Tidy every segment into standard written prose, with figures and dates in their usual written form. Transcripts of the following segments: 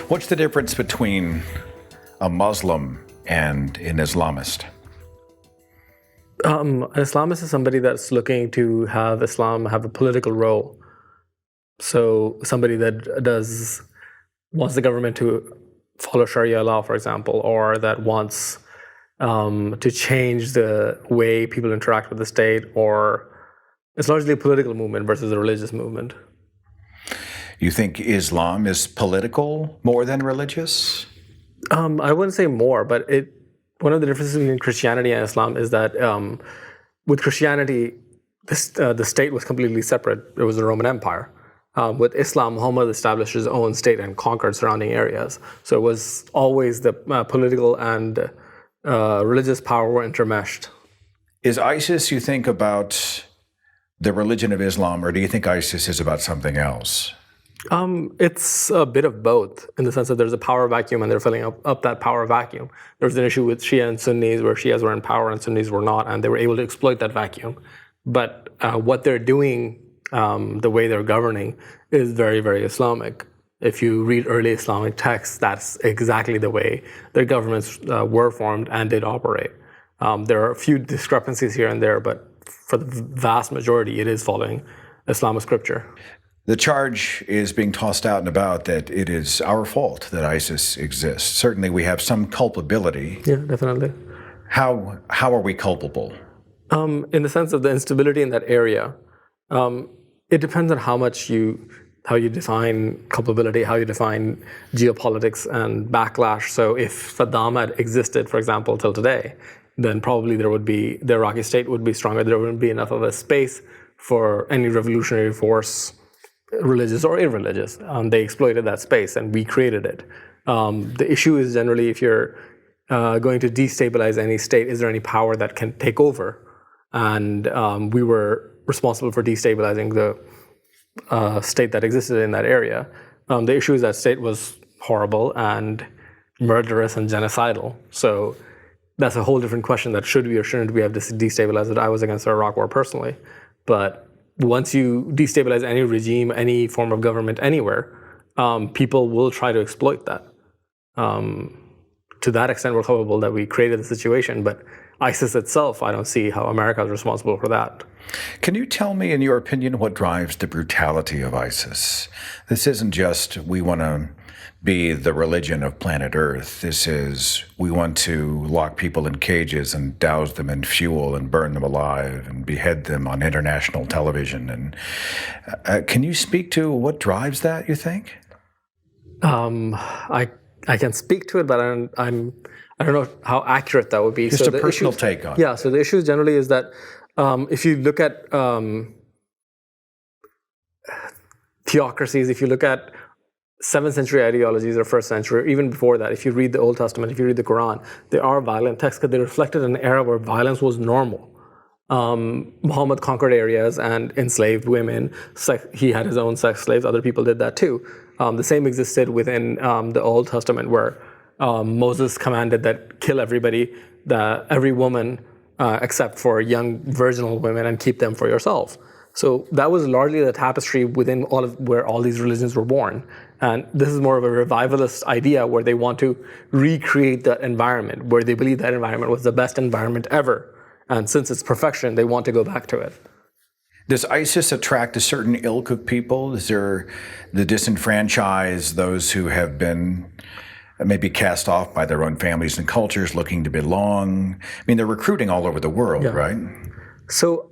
What's the difference between a Muslim and an Islamist? An Islamist is somebody that's looking to have Islam have a political role. So somebody that wants the government to follow Sharia law, for example, or that wants to change the way people interact with the state, or it's largely a political movement versus a religious movement. You think Islam is political more than religious? I wouldn't say more, but one of the differences between Christianity and Islam is that with Christianity, the state was completely separate. It was the Roman Empire. With Islam, Muhammad established his own state and conquered surrounding areas. So it was always the political and religious power were intermeshed. Is ISIS, you think, about the religion of Islam, or do you think ISIS is about something else? It's a bit of both, in the sense that there's a power vacuum and they're filling up that power vacuum. There was an issue with Shia and Sunnis where Shias were in power and Sunnis were not, and they were able to exploit that vacuum. But what they're doing, the way they're governing, is very, very Islamic. If you read early Islamic texts, that's exactly the way their governments were formed and did operate. There are a few discrepancies here and there, but for the vast majority, it is following Islamic scripture. The charge is being tossed out and about that it is our fault that ISIS exists. Certainly we have some culpability. Yeah, definitely. How are we culpable? In the sense of the instability in that area, it depends on how you define culpability, how you define geopolitics and backlash. So if Saddam had existed, for example, till today, then probably the Iraqi state would be stronger. There wouldn't be enough of a space for any revolutionary force, religious or irreligious. They exploited that space and we created it. The issue is generally if you're going to destabilize any state, is there any power that can take over? And we were responsible for destabilizing the state that existed in that area. The issue is that state was horrible and murderous and genocidal. So that's a whole different question, that should we or shouldn't we have destabilized it. I was against the Iraq War personally. But once you destabilize any regime, any form of government anywhere, people will try to exploit that. To that extent, we're culpable that we created the situation. But ISIS itself, I don't see how America is responsible for that. Can you tell me, in your opinion, what drives the brutality of ISIS? This isn't just we want to be the religion of planet Earth. This is we want to lock people in cages and douse them in fuel and burn them alive and behead them on international television. And can you speak to what drives that, you think? I can speak to it, but I don't know how accurate that would be. Just a personal take on it. Yeah, so the issue generally is that if you look at theocracies, if you look at 7th century ideologies or 1st century, or even before that, if you read the Old Testament, if you read the Quran, they are violent texts because they reflected an era where violence was normal. Muhammad conquered areas and enslaved women. He had his own sex slaves. Other people did that too. The same existed within the Old Testament, where Moses commanded that kill every woman except for young virginal women and keep them for yourself. So that was largely the tapestry within where all these religions were born. And this is more of a revivalist idea where they want to recreate that environment, where they believe that environment was the best environment ever. And since it's perfection, they want to go back to it. Does ISIS attract a certain ilk of people? Is there the disenfranchised, those who have been maybe cast off by their own families and cultures, looking to belong? I mean, they're recruiting all over the world, right? So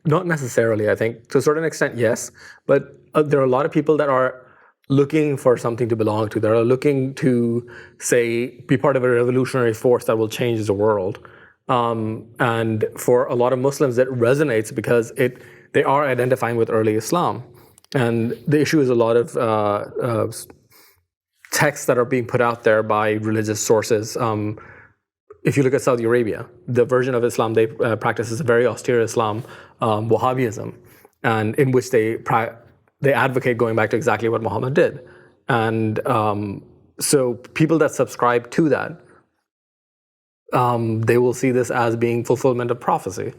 not necessarily, I think. To a certain extent, yes. But there are a lot of people that are looking for something to belong to. That are looking to, say, be part of a revolutionary force that will change the world. And for a lot of Muslims, that resonates because they are identifying with early Islam. And the issue is a lot of texts that are being put out there by religious sources. If you look at Saudi Arabia, the version of Islam they practice is a very austere Islam, Wahhabism, and in which they advocate going back to exactly what Muhammad did. And so people that subscribe to that, they will see this as being fulfillment of prophecy.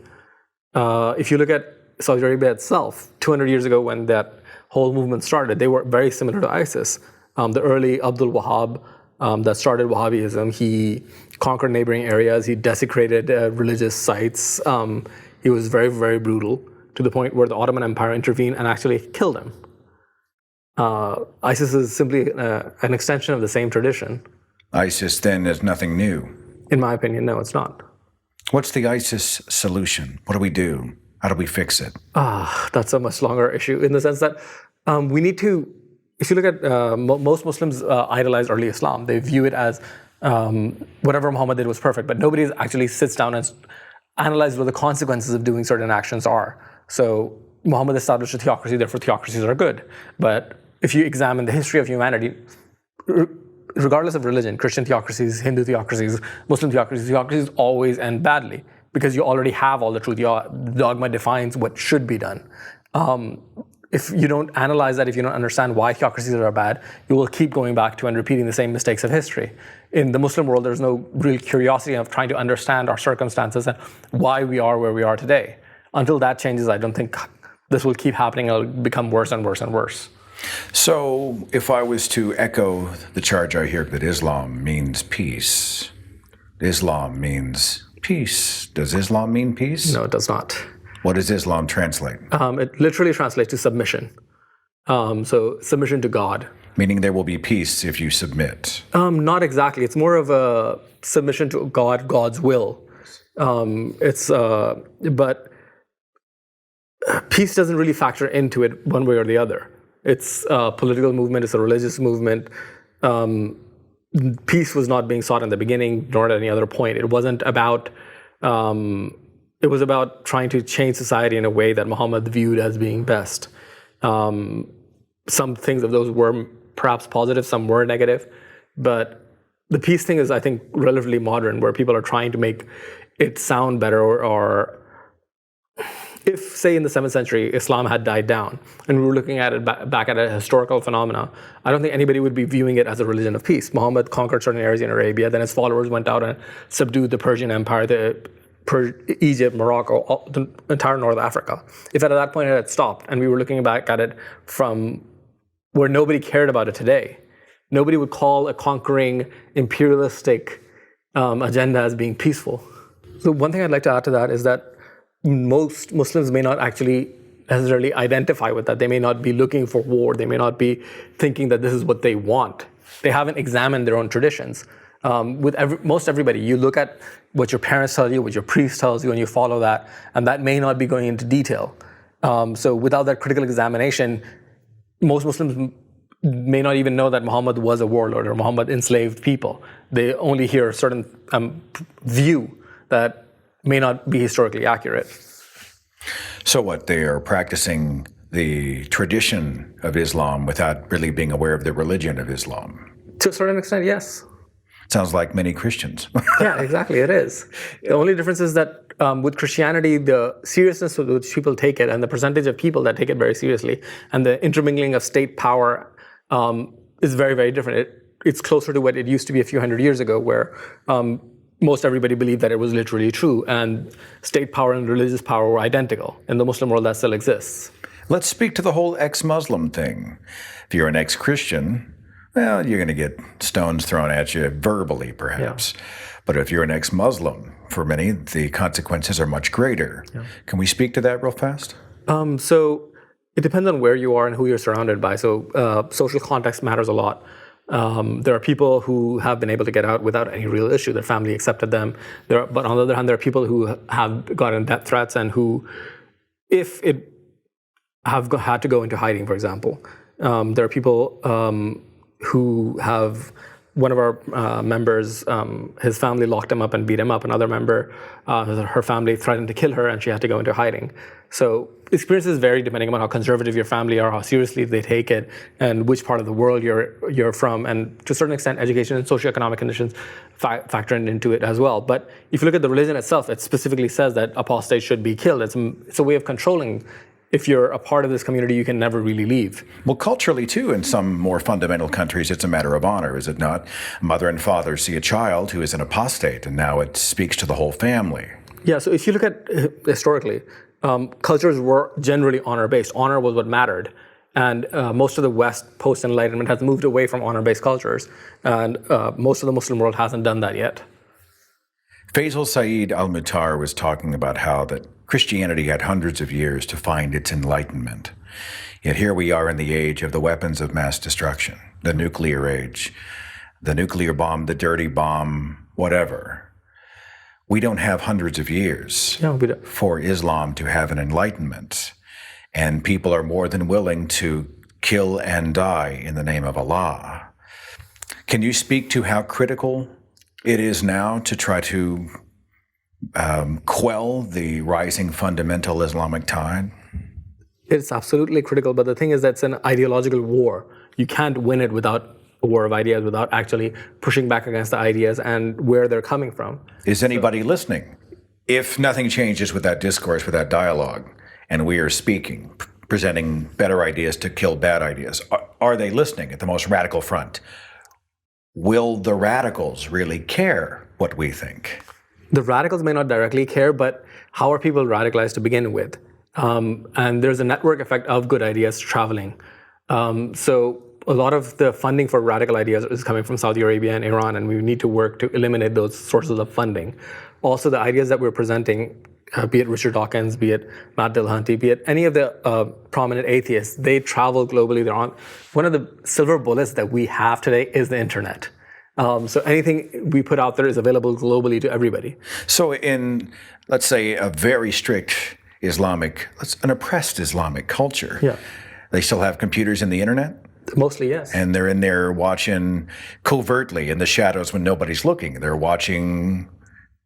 If you look at Saudi Arabia itself, 200 years ago when that whole movement started, they were very similar to ISIS. The early Abdul Wahhab that started Wahhabism, he conquered neighboring areas, he desecrated religious sites. He was very, very brutal, to the point where the Ottoman Empire intervened and actually killed him. ISIS is simply an extension of the same tradition. ISIS then is nothing new. In my opinion, no, it's not. What's the ISIS solution? What do we do? How do we fix it? That's a much longer issue, in the sense that we need to, if you look at most Muslims idolize early Islam. They view it as whatever Muhammad did was perfect, but nobody actually sits down and analyzes what the consequences of doing certain actions are. So Muhammad established a theocracy, therefore theocracies are good. But if you examine the history of humanity, regardless of religion, Christian theocracies, Hindu theocracies, Muslim theocracies always end badly, because you already have all the truth. Your dogma defines what should be done. If you don't analyze that, if you don't understand why theocracies are bad, you will keep going back to and repeating the same mistakes of history. In the Muslim world, there's no real curiosity of trying to understand our circumstances and why we are where we are today. Until that changes, I don't think this will keep happening. It'll become worse and worse and worse. So if I was to echo the charge I hear that Islam means peace, Islam means peace. Does Islam mean peace? No, it does not. What does Islam translate? It literally translates to submission. So submission to God. Meaning there will be peace if you submit. Not exactly. It's more of a submission to God, God's will. But peace doesn't really factor into it one way or the other. It's a political movement. It's a religious movement. Peace was not being sought in the beginning, nor at any other point. It wasn't about. It was about trying to change society in a way that Muhammad viewed as being best. Some things of those were perhaps positive, some were negative, but the peace thing is, I think, relatively modern, where people are trying to make it sound better, or if, say, in the 7th century, Islam had died down, and we were looking at it back at a historical phenomena, I don't think anybody would be viewing it as a religion of peace. Muhammad conquered certain areas in Arabia, then his followers went out and subdued the Persian Empire, Egypt, Morocco, the entire North Africa. If at that point it had stopped, and we were looking back at it from where nobody cared about it today, nobody would call a conquering imperialistic agenda as being peaceful. So one thing I'd like to add to that is that most Muslims may not actually necessarily identify with that. They may not be looking for war. They may not be thinking that this is what they want. They haven't examined their own traditions. Most everybody, you look at what your parents tell you, what your priest tells you, and you follow that, and that may not be going into detail. So without that critical examination, most Muslims may not even know that Muhammad was a warlord or Muhammad enslaved people. They only hear a certain view that may not be historically accurate. So what, they are practicing the tradition of Islam without really being aware of the religion of Islam? To a certain extent, yes. Sounds like many Christians. Yeah, exactly, it is. The only difference is that with Christianity, the seriousness with which people take it and the percentage of people that take it very seriously and the intermingling of state power is very, very different. It's closer to what it used to be a few hundred years ago, where most everybody believed that it was literally true, and state power and religious power were identical. In the Muslim world, that still exists. Let's speak to the whole ex-Muslim thing. If you're an ex-Christian, well, you're going to get stones thrown at you verbally, perhaps. Yeah. But if you're an ex-Muslim, for many, the consequences are much greater. Yeah. Can we speak to that real fast? So it depends on where you are and who you're surrounded by. So social context matters a lot. There are people who have been able to get out without any real issue. Their family accepted them. But on the other hand, there are people who have gotten death threats and who, if it have had to go into hiding, for example. There are people who have, one of our members, his family locked him up and beat him up. Another member, her family threatened to kill her and she had to go into hiding. So experiences vary depending on how conservative your family are, how seriously they take it, and which part of the world you're from. And to a certain extent, education and socioeconomic conditions factor into it as well. But if you look at the religion itself, it specifically says that apostates should be killed. It's a way of controlling. If you're a part of this community, you can never really leave. Well, culturally, too, in some more fundamental countries, it's a matter of honor, is it not? Mother and father see a child who is an apostate, and now it speaks to the whole family. Yeah, so if you look at historically, cultures were generally honor-based. Honor was what mattered. And most of the West, post-Enlightenment, has moved away from honor-based cultures. And most of the Muslim world hasn't done that yet. Faisal Syed al-Mutar was talking about how that Christianity had hundreds of years to find its enlightenment. Yet here we are in the age of the weapons of mass destruction, the nuclear age, the nuclear bomb, the dirty bomb, whatever. We don't have hundreds of years for Islam to have an enlightenment. And people are more than willing to kill and die in the name of Allah. Can you speak to how critical it is now to try to quell the rising fundamental Islamic tide? It's absolutely critical, but the thing is that it's an ideological war. You can't win it without a war of ideas, without actually pushing back against the ideas and where they're coming from. Is anybody listening? If nothing changes with that discourse, with that dialogue, and we are speaking, presenting better ideas to kill bad ideas, are they listening at the most radical front? Will the radicals really care what we think? The radicals may not directly care, but how are people radicalized to begin with? And there's a network effect of good ideas traveling. So a lot of the funding for radical ideas is coming from Saudi Arabia and Iran, and we need to work to eliminate those sources of funding. Also, the ideas that we're presenting, be it Richard Dawkins, be it Matt Dillahunty, be it any of the prominent atheists, they travel globally. They're on. One of the silver bullets that we have today is the internet. So anything we put out there is available globally to everybody. So in, let's say, a very strict Islamic, an oppressed Islamic culture, they still have computers and the internet? Mostly, yes. And they're in there watching covertly in the shadows when nobody's looking. They're watching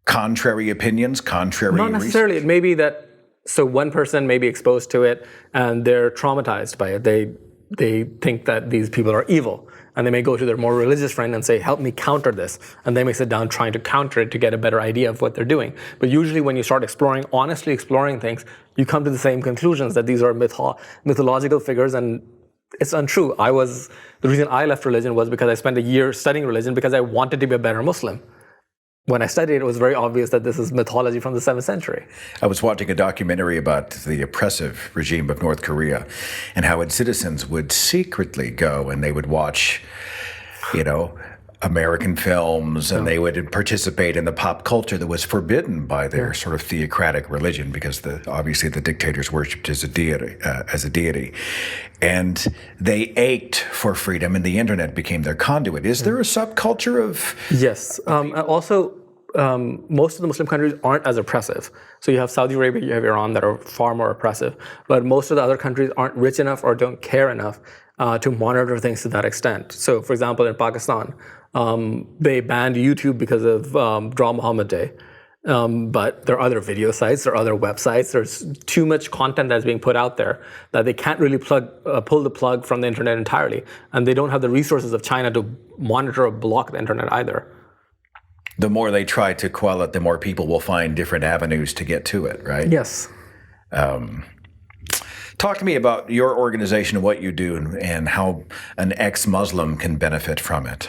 contrary opinions, contrary Not necessarily. It may be that, so one person may be exposed to it and they're traumatized by it. They think that these people are evil. And they may go to their more religious friend and say, help me counter this. And they may sit down trying to counter it to get a better idea of what they're doing. But usually when you start honestly exploring things, you come to the same conclusions that these are mythological figures and it's untrue. The reason I left religion was because I spent a year studying religion because I wanted to be a better Muslim. When I studied it was very obvious that this is mythology from the 7th century. I was watching a documentary about the oppressive regime of North Korea and how its citizens would secretly go and they would watch, American films and they would participate in the pop culture that was forbidden by their sort of theocratic religion because obviously the dictators worshipped as a deity. And they ached for freedom and the internet became their conduit. Is there a subculture of... Yes. Also, most of the Muslim countries aren't as oppressive. So you have Saudi Arabia, you have Iran that are far more oppressive. But most of the other countries aren't rich enough or don't care enough to monitor things to that extent. So for example, in Pakistan, they banned YouTube because of Draw Muhammad Day. But there are other video sites, there are other websites, there's too much content that's being put out there that they can't really pull the plug from the internet entirely. And they don't have the resources of China to monitor or block the internet either. The more they try to quell it, the more people will find different avenues to get to it, right? Yes. Talk to me about your organization and what you do and how an ex-Muslim can benefit from it.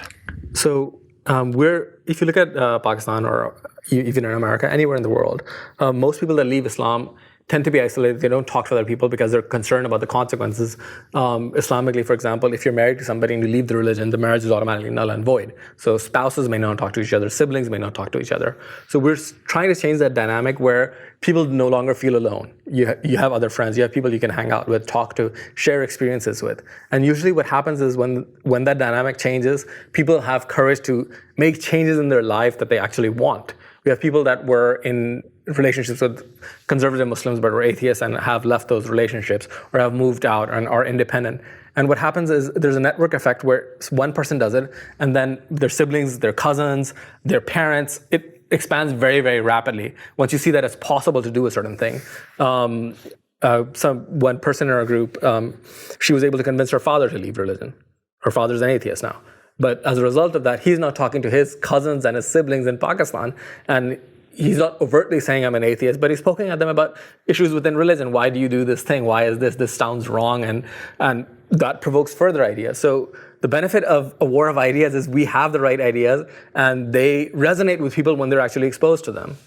So if you look at Pakistan or even in America, anywhere in the world, most people that leave Islam tend to be isolated. They don't talk to other people because they're concerned about the consequences. Islamically, for example, if you're married to somebody and you leave the religion, the marriage is automatically null and void. So spouses may not talk to each other, siblings may not talk to each other. So we're trying to change that dynamic where people no longer feel alone. You have other friends, you have people you can hang out with, talk to, share experiences with. And usually what happens is when that dynamic changes, people have courage to make changes in their life that they actually want. We have people that were in relationships with conservative Muslims but were atheists and have left those relationships or have moved out and are independent. And what happens is there's a network effect where one person does it and then their siblings, their cousins, their parents, it expands very, very rapidly once you see that it's possible to do a certain thing. One person in our group, she was able to convince her father to leave religion. Her father's an atheist now. But as a result of that, he's now talking to his cousins and his siblings in Pakistan, and he's not overtly saying I'm an atheist, but he's poking at them about issues within religion. Why do you do this thing? Why is this? This sounds wrong, and that provokes further ideas. So the benefit of a war of ideas is we have the right ideas, and they resonate with people when they're actually exposed to them.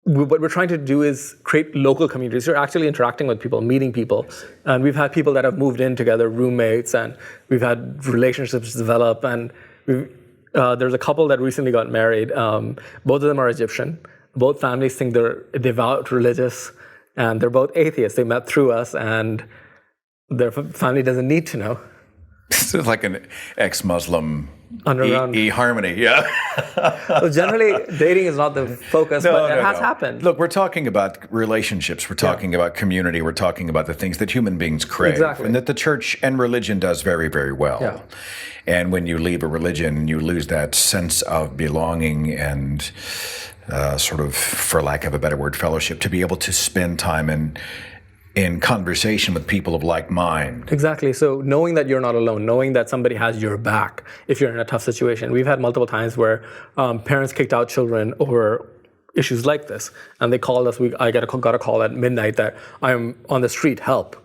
what we're trying to do is create local communities. You're actually interacting with people, meeting people. And we've had people that have moved in together, roommates, and we've had relationships develop. And there's a couple that recently got married. Both of them are Egyptian. Both families think they're devout, religious, and they're both atheists. They met through us, and their family doesn't need to know. This is like an ex-Muslim Underground. harmony, yeah. Well, generally, dating is not the focus, but it has happened. Look, we're talking about relationships. We're talking about community. We're talking about the things that human beings crave. Exactly. And that the church and religion does very, very well. Yeah. And when you leave a religion, you lose that sense of belonging and sort of, for lack of a better word, fellowship, to be able to spend time in conversation with people of like mind. Exactly. So knowing that you're not alone, knowing that somebody has your back if you're in a tough situation. We've had multiple times where parents kicked out children over issues like this, and they called us. I got a call at midnight that I'm on the street, help.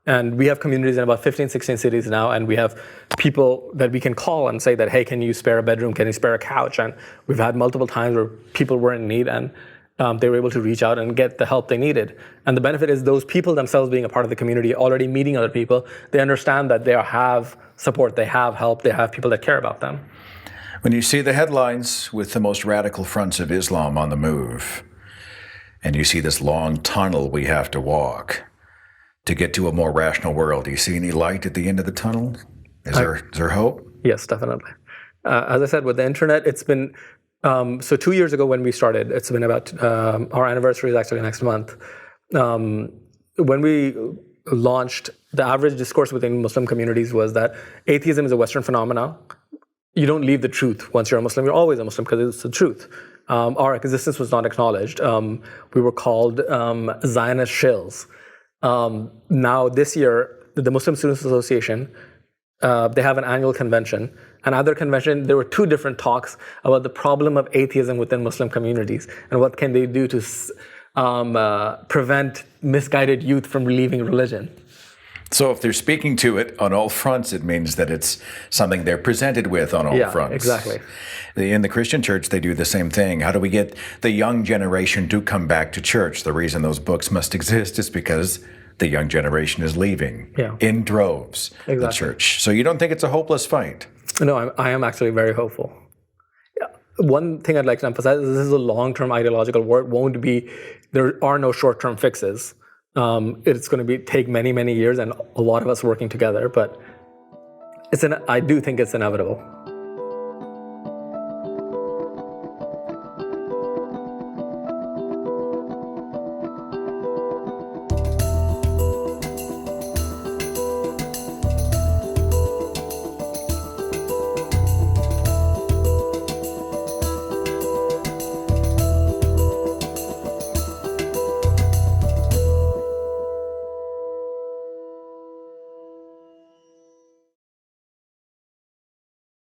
And we have communities in about 15, 16 cities now, and we have people that we can call and say that, hey, can you spare a bedroom? Can you spare a couch? And we've had multiple times where people were in need, and they were able to reach out and get the help they needed. And the benefit is those people themselves being a part of the community, already meeting other people, they understand that they have support, they have help, they have people that care about them. When you see the headlines with the most radical fronts of Islam on the move, and you see this long tunnel we have to walk to get to a more rational world, do you see any light at the end of the tunnel? Is there hope? Yes, definitely. As I said, with the internet, it's been, so 2 years ago when we started, it's been about, our anniversary is actually next month. When we launched, the average discourse within Muslim communities was that atheism is a Western phenomenon. You don't leave the truth once you're a Muslim. You're always a Muslim because it's the truth. Our existence was not acknowledged. We were called Zionist shills. Now this year, the Muslim Students Association, they have an annual convention. And at their convention, there were 2 different talks about the problem of atheism within Muslim communities and what can they do to prevent misguided youth from leaving religion. So if they're speaking to it on all fronts, it means that it's something they're presented with on all fronts. Exactly. In the Christian church, they do the same thing. How do we get the young generation to come back to church? The reason those books must exist is because the young generation is leaving in droves the church. So you don't think it's a hopeless fight? No, I am actually very hopeful. One thing I'd like to emphasize is this is a long-term ideological war. It won't be, there are no short-term fixes. It's going to take many, many years and a lot of us working together, but I do think it's inevitable.